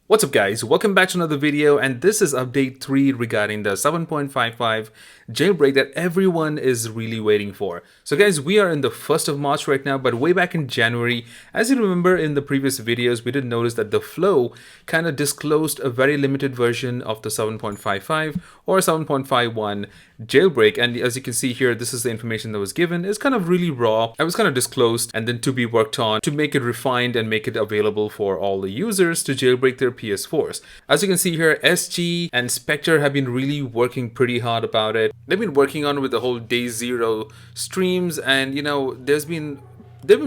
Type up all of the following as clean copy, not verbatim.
What's up guys, welcome back to another video, and this is update 3 regarding the 7.55 jailbreak that everyone is really waiting for. So guys, we are in the 1st of March right now, but way back in January, as you remember in the previous videos, we did notice that the Flow kind of disclosed a very limited version of the 7.55 or 7.51 jailbreak, and as you can see here, this is the information that was given. It's kind of really raw. It was kind of disclosed and then to be worked on to make it refined and make it available for all the users to jailbreak their PS4s. As you can see here, SG and Spectre have been really working pretty hard about it. They've been working on it with the whole day zero streams, and you know, they've been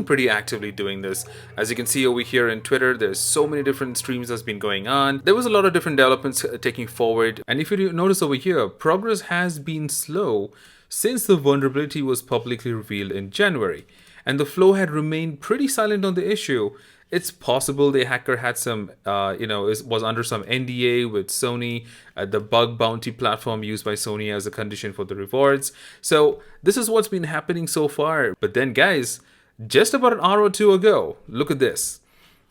pretty actively doing this. As you can see over here in Twitter, there's so many different streams that's been going on. There was a lot of different developments taking forward, and if you notice over here, progress has been slow since the vulnerability was publicly revealed in January, and the Flow had remained pretty silent on the issue. It's possible the hacker had some, was under some NDA with Sony, the bug bounty platform used by Sony as a condition for the rewards. So this is what's been happening so far. But then guys, just about an hour or two ago, look at this.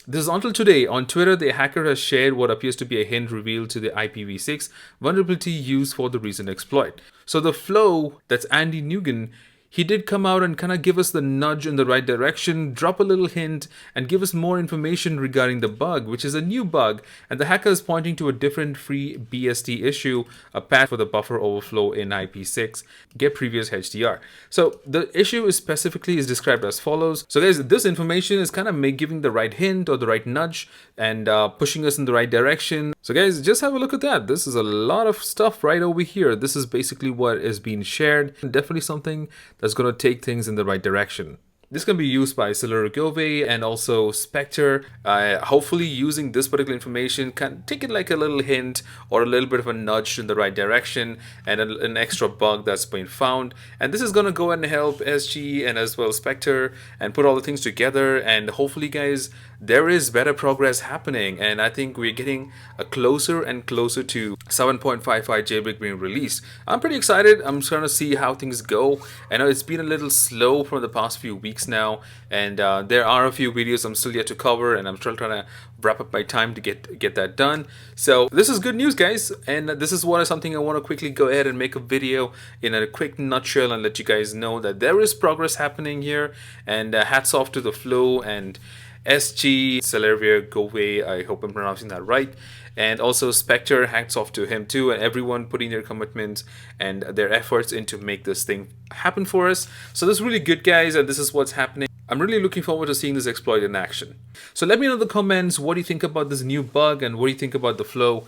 This is until today. On Twitter, the hacker has shared what appears to be a hint revealed to the IPv6 vulnerability used for the recent exploit. So the Flow, that's Andy Nguyen, he did come out and kind of give us the nudge in the right direction, drop a little hint, and give us more information regarding the bug, which is a new bug, and the hacker is pointing to a different free BSD issue, a patch for the buffer overflow in IP6, get previous HDR. So the issue is specifically described as follows. So guys, this information is kind of giving the right hint or the right nudge and pushing us in the right direction. So guys, just have a look at that. This is a lot of stuff right over here. This is basically what is being shared. Definitely something that's going to take things in the right direction. This can be used by theflow0 and also Spectre. Hopefully using this particular information can take it like a little hint or a little bit of a nudge in the right direction and an extra bug that's been found. And this is going to go and help SG and as well Spectre and put all the things together, and hopefully guys, there is better progress happening, and I think we're getting closer and closer to 7.55 jailbreak being released. I'm pretty excited. I'm trying to see how things go. I know it's been a little slow for the past few weeks now, and there are a few videos I'm still yet to cover, and I'm still trying to wrap up my time to get that done. So this is good news guys, and this is something I want to quickly go ahead and make a video in a quick nutshell and let you guys know that there is progress happening here, and hats off to the Flow and SG, theflow0, I hope I'm pronouncing that right, and also Spectre, hats off to him too, and everyone putting their commitments and their efforts in to make this thing happen for us. So this is really good guys, and this is what's happening. I'm really looking forward to seeing this exploit in action. So let me know in the comments what do you think about this new bug, and what do you think about the Flow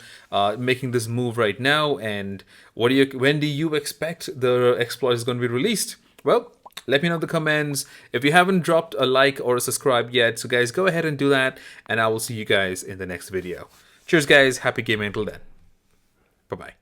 making this move right now, and when do you expect the exploit is going to be released? Well, let me know in the comments. If you haven't dropped a like or a subscribe yet, so guys, go ahead and do that, and I will see you guys in the next video. Cheers guys, happy gaming until then. Bye bye.